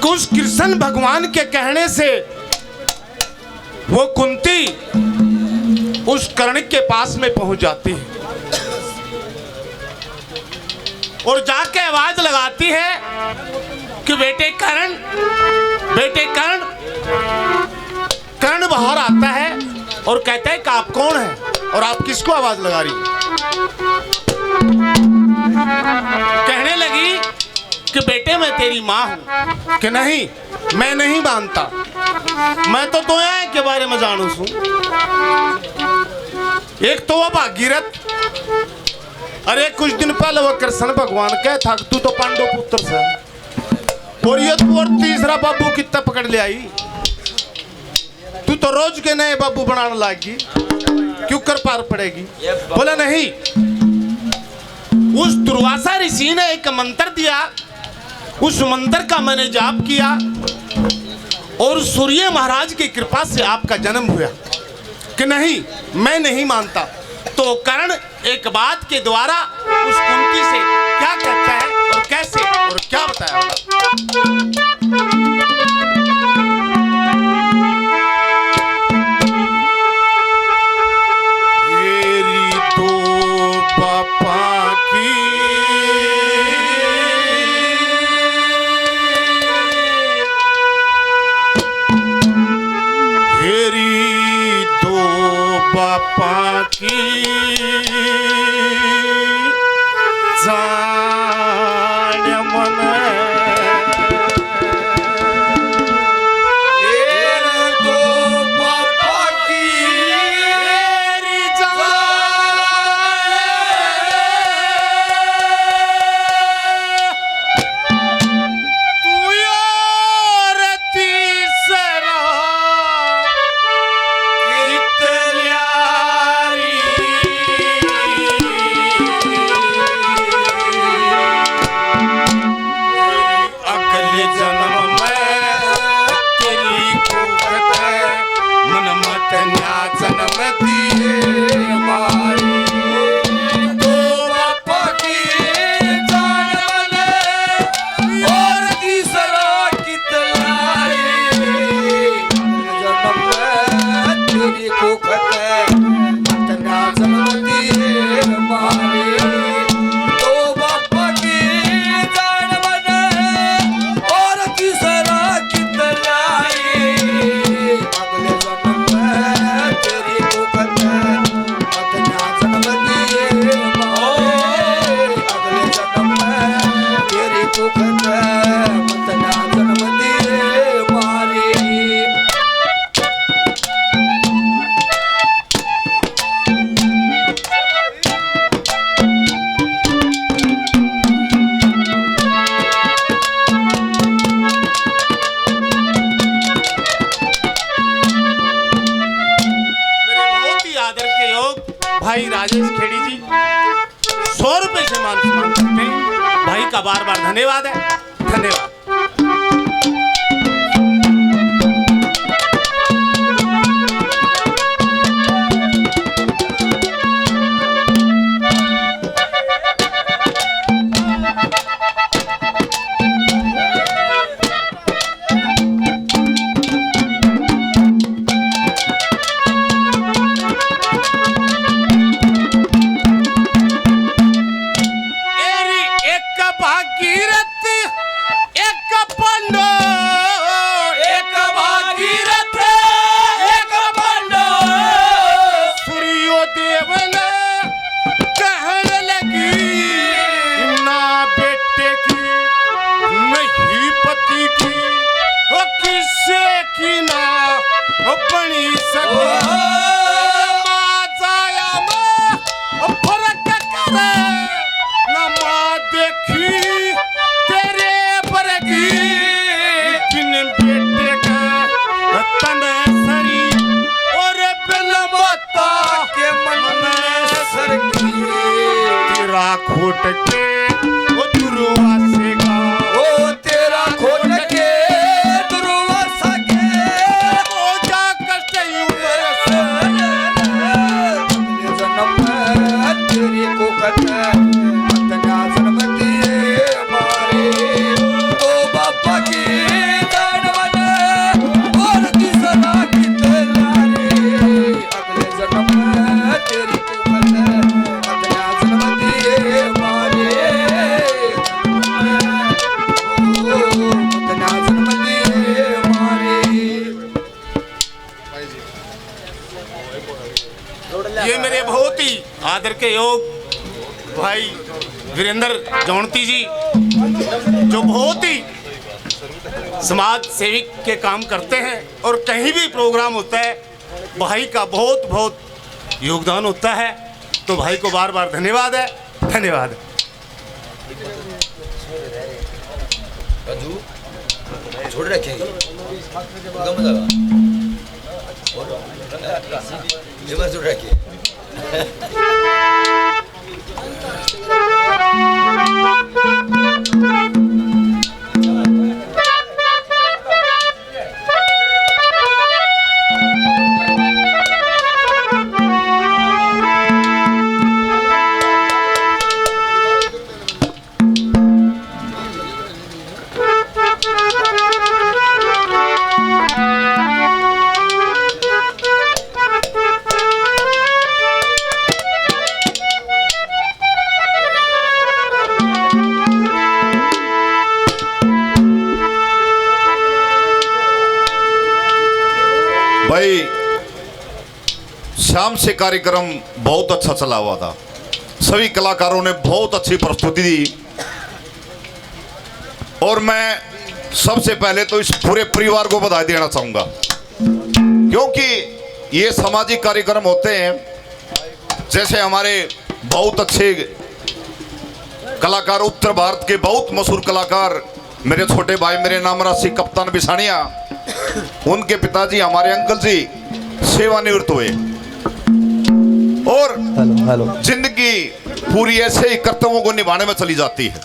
उस कृष्ण भगवान के कहने से वो कुंती उस कर्ण के पास में पहुंच जाती है और जाके आवाज लगाती है कि बेटे कर्ण, बेटे कर्ण। कर्ण बाहर आता है और कहता है कि आप कौन हैं और आप किसको आवाज लगा रही हैं? कहने लगी कि बेटे मैं तेरी माँ हूं। कि नहीं, मैं नहीं मानता, मैं तो दोया के बारे में जानू छू। एक तो वो भागीरथ, अरे कुछ दिन पहले वो कृष्ण भगवान कह था तू तो पांडव पुत्र से, और ये तू और तीसरा बाबू कितना पकड़ ले आई, तू तो रोज के नए बाबू बनाने लागी, क्यों कर पार पड़ेगी? बोला नहीं, उस दुर्वासा ऋषि ने एक मंत्र दिया, उस मंत्र का मैंने जाप किया और सूर्य महाराज की कृपा से आपका जन्म हुआ। कि नहीं, मैं नहीं मानता। तो कर्ण एक बात के द्वारा उस कुंती से क्या कहता है और कैसे और क्या बताया मेरी तो पापा की मेरी तो पापा की भाई राजेश खेड़ी जी 100 रुपए से मान सम्मान करते हैं। भाई का बार बार धन्यवाद है, धन्यवाद। भागीरथ एक आदर के योग भाई वीरेंद्र जौनती जी, जो बहुत ही समाज सेविक के काम करते हैं और कहीं भी प्रोग्राम होता है भाई का बहुत बहुत योगदान होता है। तो भाई को बार बार धन्यवाद है, धन्यवाद। छोड़ रखेंगे छोड़ रखिए। भाई शाम से कार्यक्रम बहुत अच्छा चला हुआ था। सभी कलाकारों ने बहुत अच्छी प्रस्तुति दी और मैं सबसे पहले तो इस पूरे परिवार को बधाई देना चाहूंगा, क्योंकि ये सामाजिक कार्यक्रम होते हैं। जैसे हमारे बहुत अच्छे कलाकार, उत्तर भारत के बहुत मशहूर कलाकार मेरे छोटे भाई, मेरे नाम राशि कप्तान बिसानिया, उनके पिताजी हमारे अंकल जी सेवानिवृत्त हुए और जिंदगी पूरी ऐसे ही कर्तव्यों को निभाने में चली जाती है।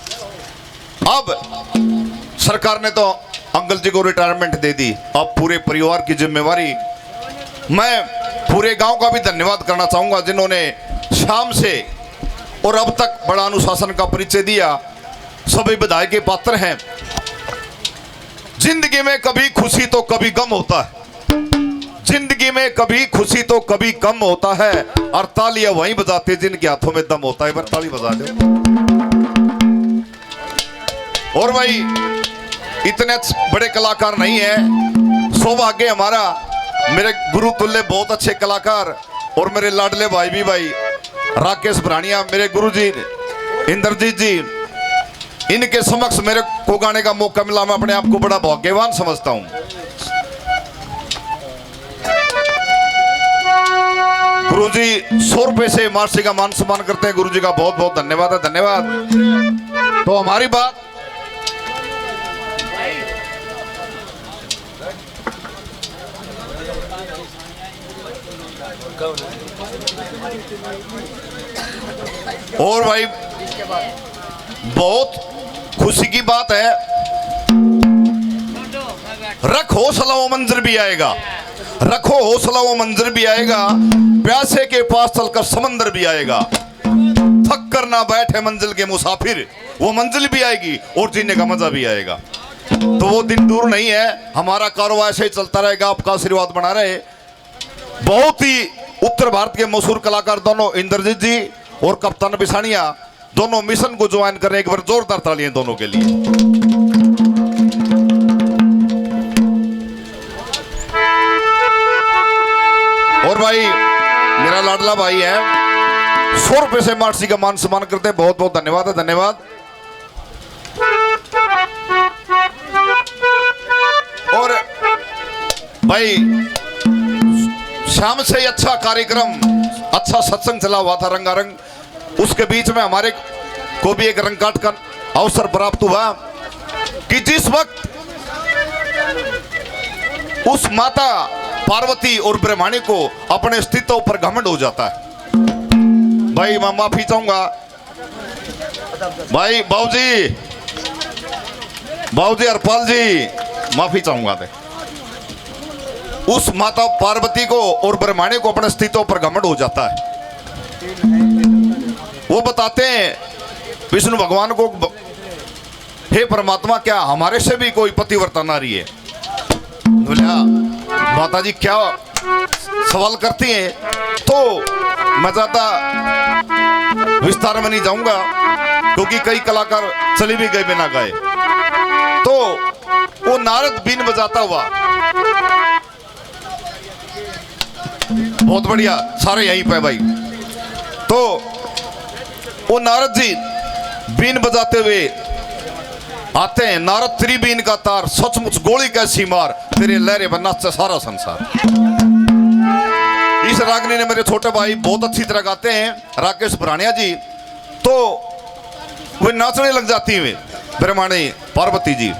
अब सरकार ने तो अंकल जी को रिटायरमेंट दे दी, अब पूरे परिवार की जिम्मेवारी। मैं पूरे गांव का भी धन्यवाद करना चाहूंगा जिन्होंने शाम से और अब तक बड़ा अनुशासन का परिचय दिया। सभी बधाई के पात्र हैं। जिंदगी में कभी खुशी तो कभी गम होता है, जिंदगी में कभी खुशी तो कभी गम होता है, और तालियां वहीं बजाते जिनके हाथों में दम होता है। एक बार ताली बजा दो। और भाई इतने बड़े कलाकार नहीं है, सौभाग्य हमारा, मेरे गुरु तुल्य बहुत अच्छे कलाकार और मेरे लाडले भाई भी भाई राकेश भरानिया, मेरे गुरुजी इंद्रजीत जी, इनके समक्ष मेरे को गाने का मौका मिला। मैं अपने आप को बड़ा भाग्यवान समझता हूं। गुरुजी 100 रुपए से मार्सी का मान सम्मान करते हैं। गुरुजी का बहुत बहुत धन्यवाद है, धन्यवाद। तो हमारी बात और भाई बहुत खुशी की बात है, रख हौसला वो मंजर भी आएगा, रखो हौसला वो मंजर भी आएगा, प्यासे के पास चलकर समंदर भी आएगा। थक कर ना बैठे मंजिल के मुसाफिर, वो मंजिल भी आएगी और जीने का मजा भी आएगा। तो वो दिन दूर नहीं है, हमारा कारोबार ऐसे ही चलता रहेगा। आपका आशीर्वाद बना रहे। बहुत ही उत्तर भारत के मशहूर कलाकार दोनों इंद्रजीत जी और कप्तान बिसानिया दोनों मिशन को ज्वाइन कर रहे हैं। एक बार जोरदार तालियां दोनों के लिए। और भाई मेरा लाडला भाई है, 100 रुपए से मार्सी का मान सम्मान करते हैं। बहुत बहुत धन्यवाद है, धन्यवाद। और भाई शाम से अच्छा कार्यक्रम, अच्छा सत्संग चला हुआ था रंगारंग। उसके बीच में हमारे को भी एक रंगकाट का अवसर प्राप्त हुआ कि जिस वक्त उस माता पार्वती और ब्रह्माणी को अपने अस्तित्व पर घमंड हो जाता है। भाई मैं माफी चाहूंगा, भाई बाबूजी हरपाल जी, माफी चाहूंगा। उस माता पार्वती को और ब्रह्माणी को अपने अस्तित्व पर घमंड हो जाता है। वो बताते हैं विष्णु भगवान को, हे परमात्मा क्या हमारे से भी कोई पतिव्रता नारी है? बोला माता जी क्या सवाल करती हैं? तो मैं ज्यादा विस्तार में नहीं जाऊंगा क्योंकि कई कलाकार चले भी गए बिना गाए। तो वो नारद बीन बजाता हुआ, बहुत बढ़िया, सारे यहीं पे भाई। तो वो नारद जी बीन बजाते हुए आते हैं। नारद तेरी बीन का तार सचमुच गोली कैसी मार, तेरे लहरे पर नाचे सारा संसार। इस रागनी ने मेरे छोटे भाई बहुत अच्छी तरह गाते हैं, राकेश भरानिया जी। तो वे नाचने लग जाती हैं ब्रह्माणी पार्वती जी।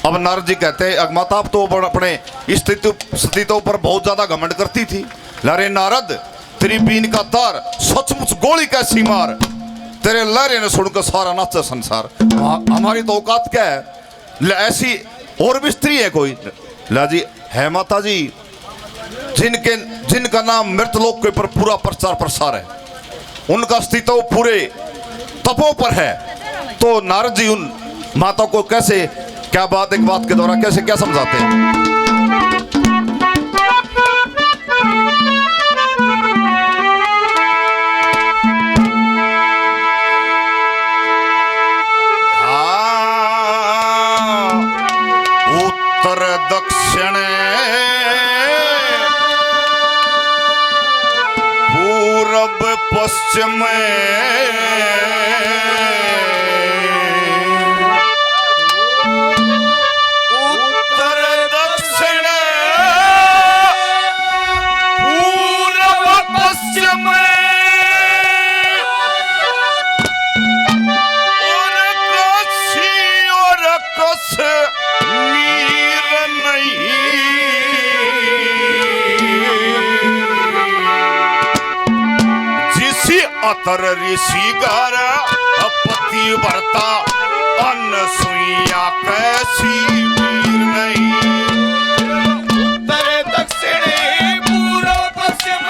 अब नारद जी कहते हैं अगमाता आप तो अपने स्थितियों पर बहुत ज्यादा घमंड करती थी। लहरे नारद तेरी बीन का तार सचमुच गोली कैसी मार, तेरे लहरे ने सुनकर सारा नाचे संसार। हमारी तो औकात क्या है, ऐसी और भी स्त्री है कोई? ला जी है माता जी, जिनका नाम मृतलोक के पर पूरा प्रचार प्रसार है, उनका अस्तित्व पूरे तपों पर है। तो नारद जी उन माता को कैसे, क्या बात एक बात के द्वारा कैसे क्या समझाते हैं? उत्तर दक्षिण पूरब पश्चिम अतर ऋषि घर पति भरता अनसुईया कैसी वीर नहीं। उत्तर दक्षिण पूर्व पश्चिम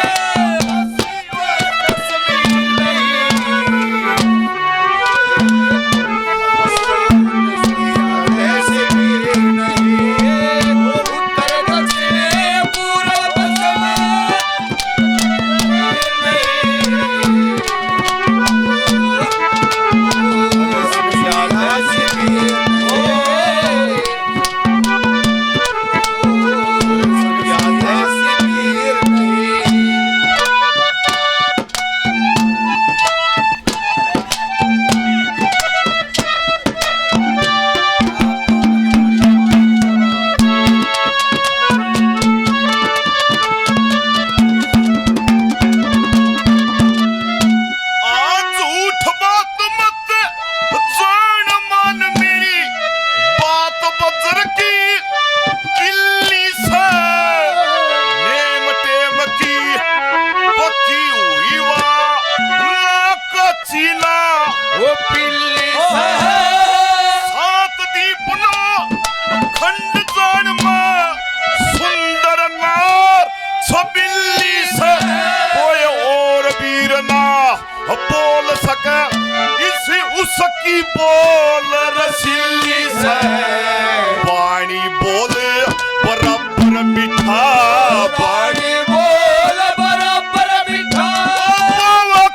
उसकी बोल रसीली से पानी बोल बराबर मीठा, पानी बोल बराबर मीठा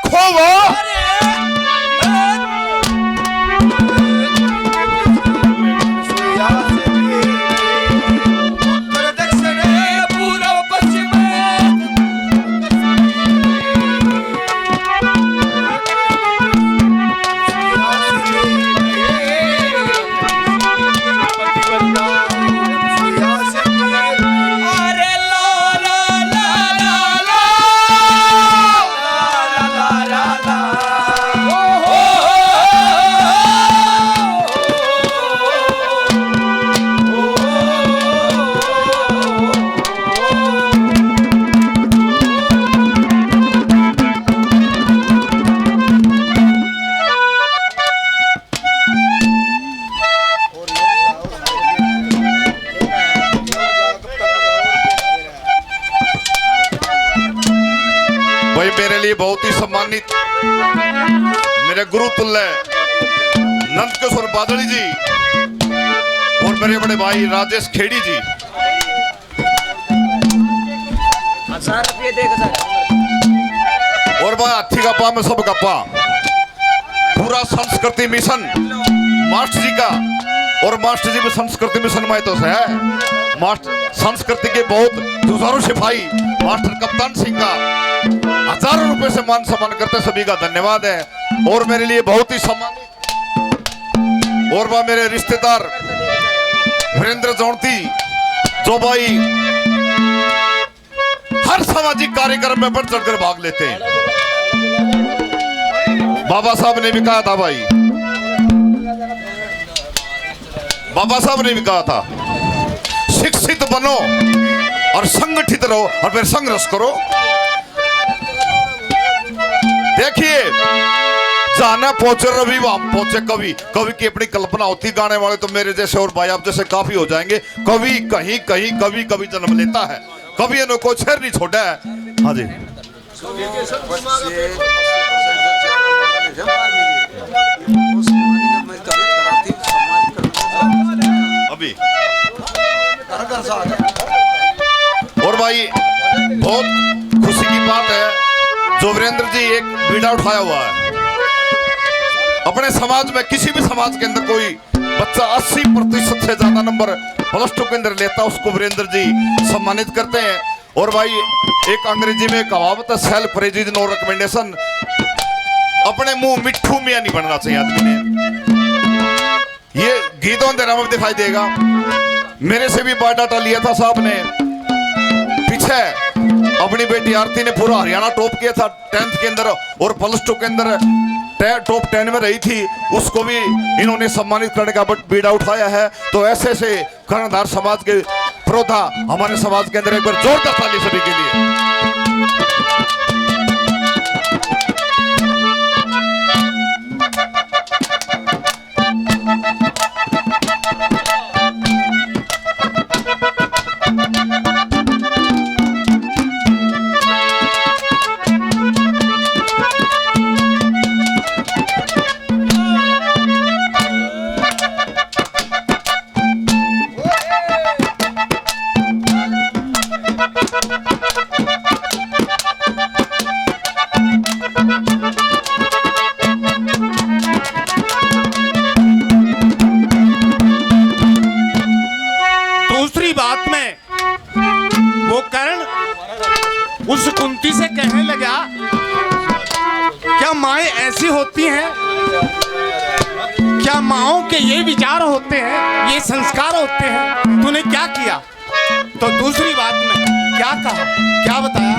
खोवा उत्तर दक्षिण पूर्व पश्चिम मेरे लिए बहुत ही सम्मानित मेरे गुरु तुल्य नंदकिशोर बादली जी और मेरे बड़े भाई राजेश खेड़ी जी। और भाई हाथी का पा में सब का पा पूरा संस्कृति मिशन मास्टर जी का और मास्टर जी भी संस्कृति में सम्मानित से है। मास्टर संस्कृति के बहुत जुझारू सिपाही मास्टर कप्तान सिंह का हजारों रुपए से मान सम्मान करते सभी का धन्यवाद है। और मेरे लिए बहुत ही सम्मानित और वह मेरे रिश्तेदार वीरेंद्र जौनती जो भाई हर सामाजिक कार्यक्रम में बढ़ चढ़कर भाग लेते हैं। बाबा साहब ने भी कहा था भाई, बाबा साहब ने भी कहा था शिक्षित बनो और संगठित रहो और फिर संघर्ष करो। देखिए जाना पहुंचे रवि वहां पहुंचे कवि। कवि की अपनी कल्पना होती, गाने वाले तो मेरे जैसे और भाई आप जैसे काफी हो जाएंगे। कवि कहीं कहीं कवि कवि जन्म लेता है। कवि ने कोई शेर नहीं छोड़ा है। हाँ जी अभी और भाई बहुत खुशी की बात है जो वीरेंद्र जी एक बीड़ा उठाया हुआ है अपने समाज में। किसी भी समाज के अंदर कोई बच्चा 80% से ज्यादा नंबर +2 के अंदर लेता है उसको वीरेंद्र जी सम्मानित करते हैं। और भाई एक अंग्रेजी में कहावत है self praise is no recommendation. अपने मुंह मिट्ठू मियां नहीं बनना चाहिए आदमी ने। ये गीतों अंधेरा में दिखाई देगा। मेरे से भी बायोडाटा लिया था साहब ने पीछे। अपनी बेटी आरती ने पूरा हरियाणा टॉप किया था 10th के अंदर और +2 के अंदर टॉप 10 में रही थी। उसको भी इन्होंने सम्मानित करने का बीड़ा उठाया है। तो ऐसे ऐसे कर्णधार समाज के प्रोधा हमारे समाज के अंदर एक बार जोरदार ताली सभी के लिए। उस कुंती से कहने लगा क्या माएँ ऐसी होती हैं, क्या माओं के ये विचार होते हैं, ये संस्कार होते हैं, तूने क्या किया? तो दूसरी बात में क्या कहा, क्या बताया?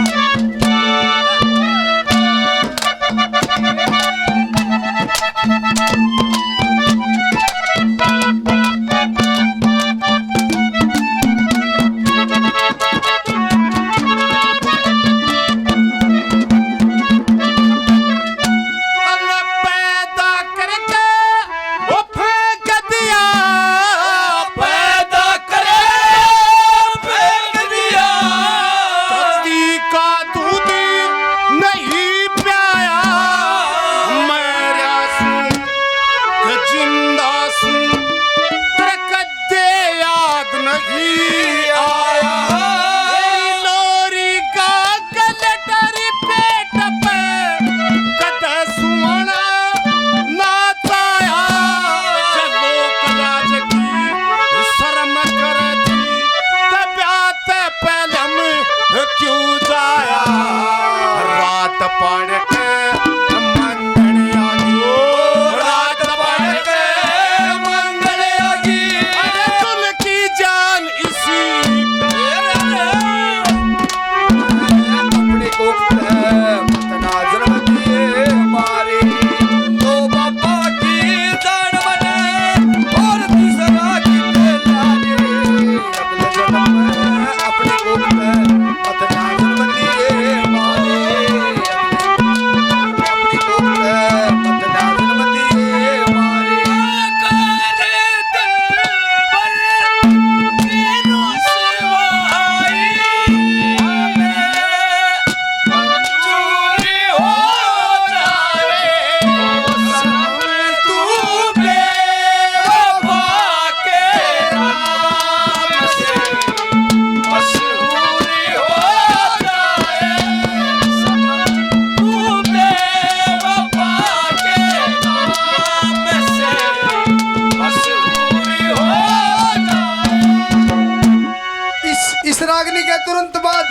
तुरंत बाद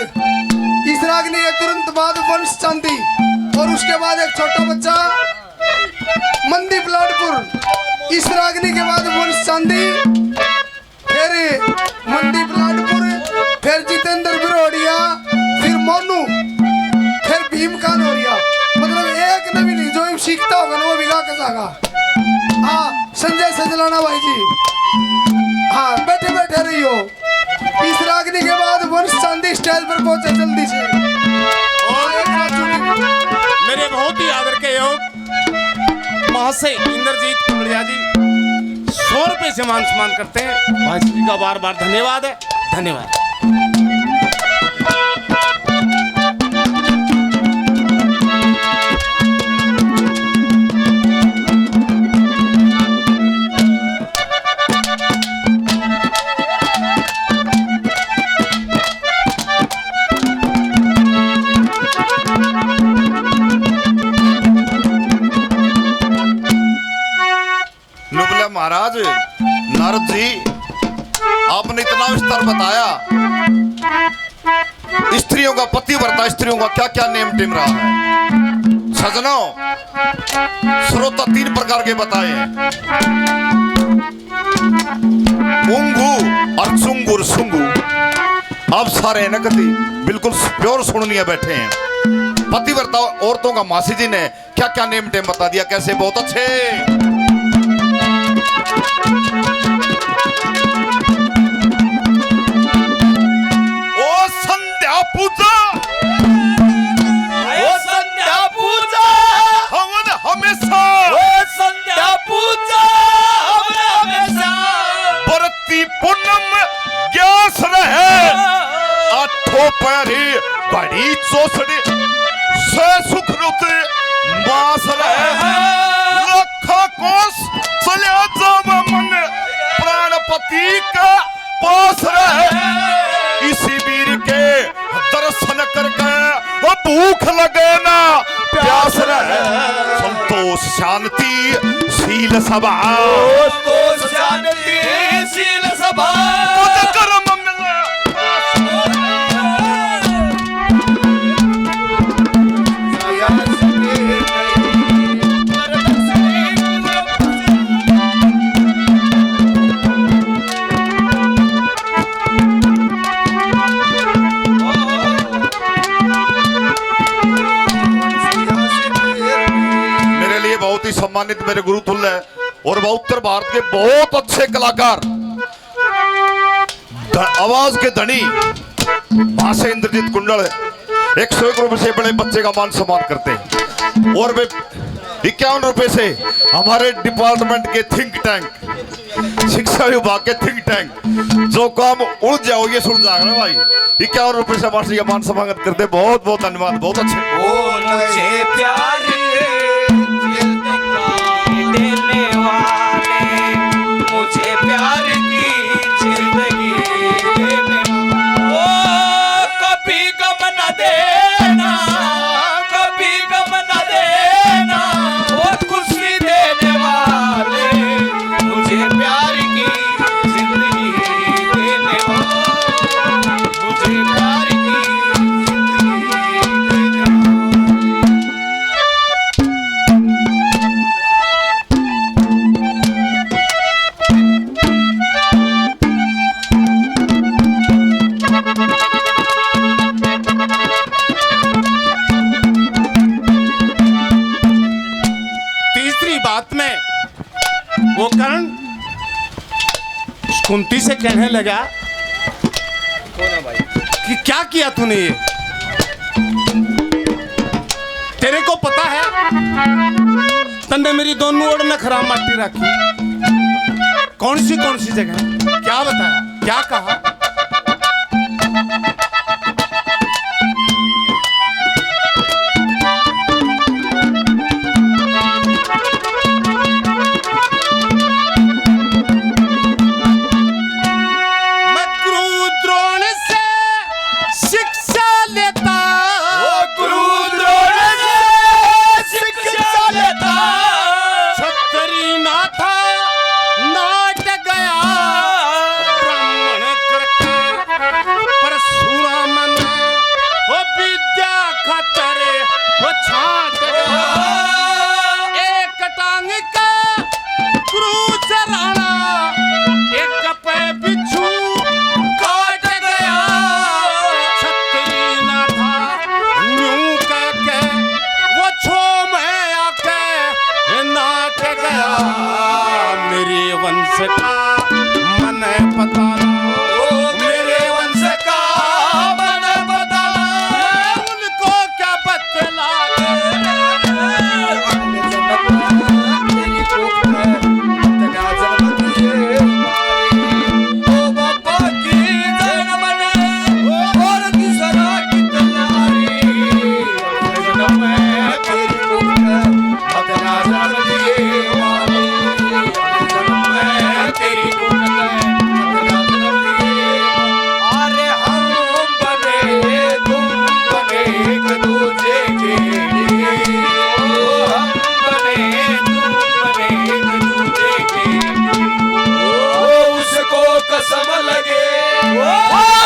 इस रागनी के तुरंत बाद वंश चांदी और उसके बाद एक छोटा बच्चा मंदीप लाडपुर। इस रागनी के बाद वंश चांदी, फिर मंदीप लाडपुर, फिर जितेंद्र बिरोड़िया, फिर मोनू, फिर भीम कानोरिया। मतलब एक नवी नहीं जो सीखता होगा ना वो भी गा के जाएगा। हाँ संजय सजलाना भाई जी, हाँ बैठे बैठे रहियो। इस रागनी के बाद वंश चांदी स्टाइल पर पहुंचे जल्दी से। और मेरे बहुत ही आदर के योग महाशय इंद्रजीत कुंडलिया जी 100 रुपए से मान सम्मान करते हैं। भाई जी का बार बार धन्यवाद है, धन्यवाद। महाराज नारद जी, आपने इतना विस्तार बताया, स्त्रियों का पतिव्रता, स्त्रियों का क्या क्या नेम टेम रहा है। सजनों, श्रोता 3 प्रकार के बताए हैं, उंगू और चुंगुर सुंगू। आप सारे नकदी बिल्कुल प्योर सुननिया बैठे हैं। पतिव्रता औरतों का मासी जी ने क्या क्या नेम टेम बता दिया, कैसे, बहुत अच्छे। ओ संध्या पूजा, ओ संध्या पूजा, हवन हमेशा, ओ संध्या पूजा, हवन हमेशा, बरती पूनम ग्यास रहे, आठों पैरी बड़ी चौसड़ी से सुख रुते मास रहे, लखा कोस चले जाम मन प्राणपति का पास रहे। इसी वीर के दर्शन करके वो भूख लगे ना प्यास रहे। संतोष शांति शील सभा, संतोष शांति शील सभा, कर्म मिले। सम्मानित मेरे गुरु तुल्य और उत्तर भारत के बहुत अच्छे कलाकार, आवाज के धनी भाषा इंद्रजीत कुंडल 101 रुपए से बड़े बच्चे का मान सम्मान करते हैं। और वे 51 रुपए से हमारे डिपार्टमेंट के थिंक टैंक, शिक्षा विभाग के थिंक टैंक, जो काम उड़ जाओ ये सुन जाएगा भाई, 51 रुपए से हमारे मान सम्मान करते। बहुत बहुत धन्यवाद, बहुत अच्छे। मुझे प्यार देने वाले, मुझे प्यार की जिंदगी देने, ओ कभी गम न देना, कभी गम न देना, ओ खुशी देने वाले, मुझे प्यार की जिंदगी देने वाले, मुझे प्यार की जिंदगी देने वो कर्ण कुंती से कहने लगा कि क्या किया तूने ये, तेरे को पता है तन्ने मेरी दोनों ओर नखरा माटी रखी, कौन सी जगह, क्या बताया, क्या कहा?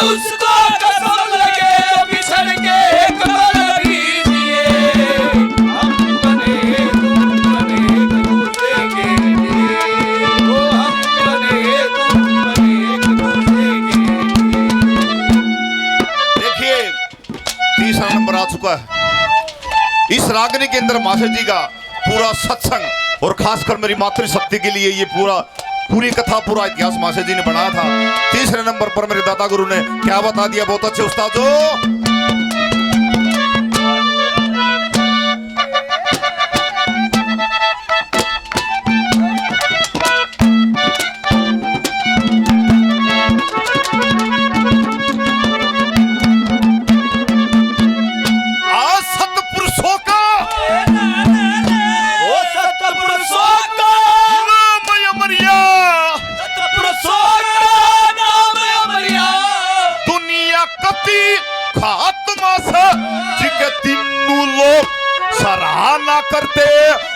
उसको कसम लगे बिछड़ के एक पल बीजिए, हम बने तुम बने एक दूसरे के लिए, ओ हम बने तुम बने एक दूसरे के लिए। देखिए, तीसरा नंबर आ चुका है। इस रागनी के अंदर मास्टर जी का पूरा सत्संग और खासकर मेरी मातृशक्ति के लिए ये पूरी कथा, पूरा इतिहास मास्टर जी ने बनाया था। तीसरे नंबर पर मेरे दादा गुरु ने क्या बता दिया, बहुत अच्छे उस्ताद जो खात्मा से जिके तीनों लोग सराहना करते,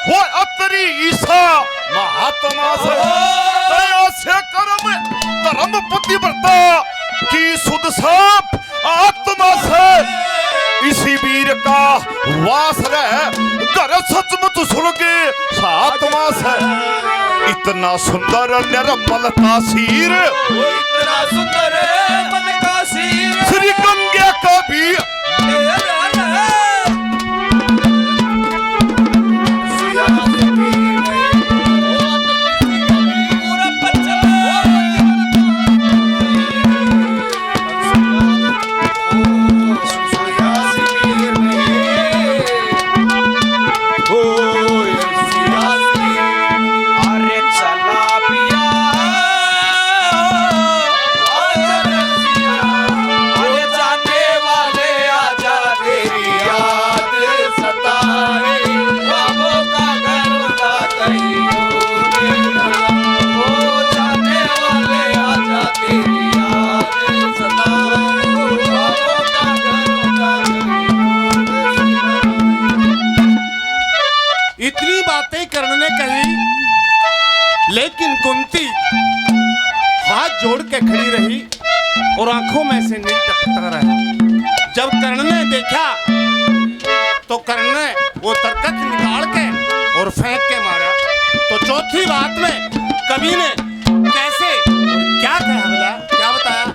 वो अतरी ईसा महात्मा से दया से कर्म पतिव्रता की सुध साप आत्मा से इसी वीर का वास रहे कर सचमुच सुलगे सात्मा से। इतना सुंदर निर्मल तासीर, इतना सुंदर मन का सीर, श्री गंगा का भी इतनी बातें कर्ण ने कही, लेकिन कुंती हाथ जोड़ के खड़ी रही और आंखों में से नीर टपकता रहा। जब कर्ण ने देखा तो कर्ण ने वो तरकत निकाल के और फेंक के मारा। तो चौथी बात में कवि ने कैसे क्या कहा, बोला क्या बताया?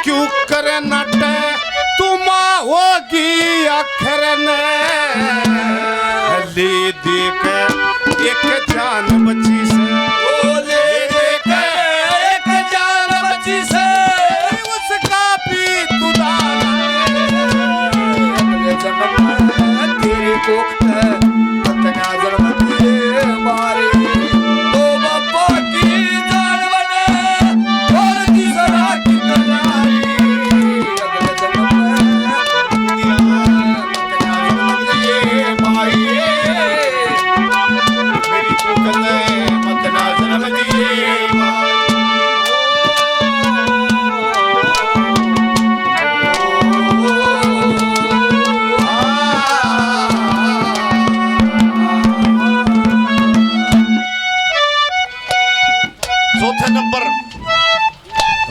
क्यों करे नट तुम होगी अखर ले देख एक जान बची से, ले देख एक जान बची से, उसका भी तुदान तेरे को कितना जन्म दिए मारे, तो बाबा की जान बने और तीसरा की तैयारी।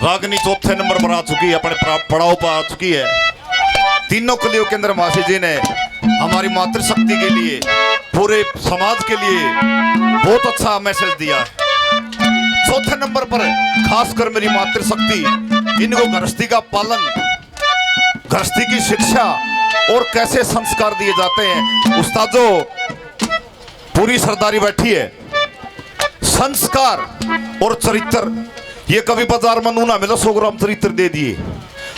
रागनी चौथे नंबर पर आ चुकी है, अपने पड़ाव पर आ चुकी है। तीनों कलियों के अंदर मासी जी ने हमारी मातृशक्ति के लिए, पूरे समाज के लिए बहुत अच्छा मैसेज दिया है। चौथे नंबर पर खासकर मेरी मातृशक्ति, इनको गृहस्थी का पालन, गृहस्थी की शिक्षा और कैसे संस्कार दिए जाते हैं। उस्ताद जो पूरी सरदारी बैठी है, संस्कार और चरित्र, ये कभी बाजार में नूना मिला 100 ग्राम चरित्र दे दिए,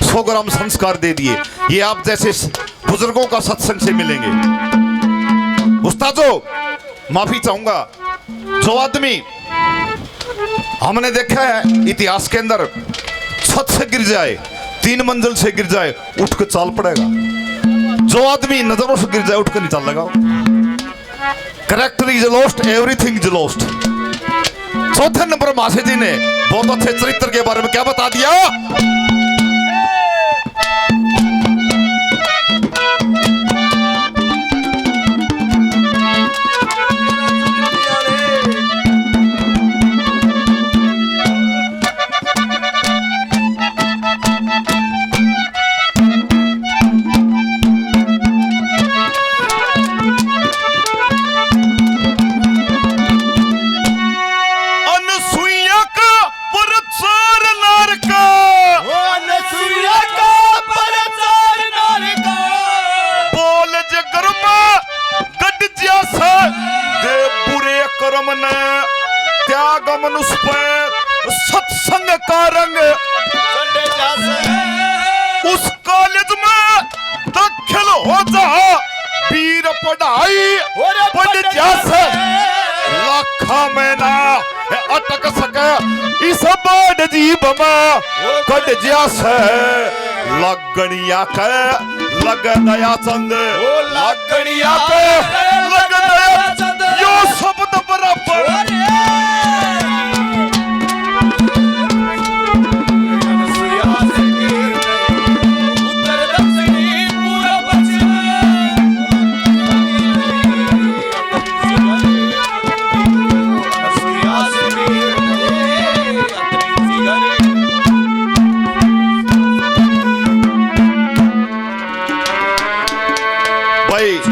100 ग्राम संस्कार दे दिए, ये आप जैसे बुजुर्गों का सत्संग से मिलेंगे। उस्तादो माफी चाहूंगा, जो आदमी हमने देखा है इतिहास के अंदर छत से गिर जाए, 3 मंजिल से गिर जाए, उठ के चाल पड़ेगा। जो आदमी नजरों से गिर जाए, उठ के नहीं चाल लगा। Character is lost, everything is lost. चौथे नंबर मासे जी ने बहुत अच्छे चरित्र के बारे में क्या बता दिया। त्याग मनुष्य पे सत्संग का रंग, उस कॉलेज में दाखिल हो जा, वीर पढ़ाई पढ़ जैसे लाखा में ना अटक सके, इस बाढ़ जीव में कट जैसे लगनिया के लग दया चंद, लगनिया के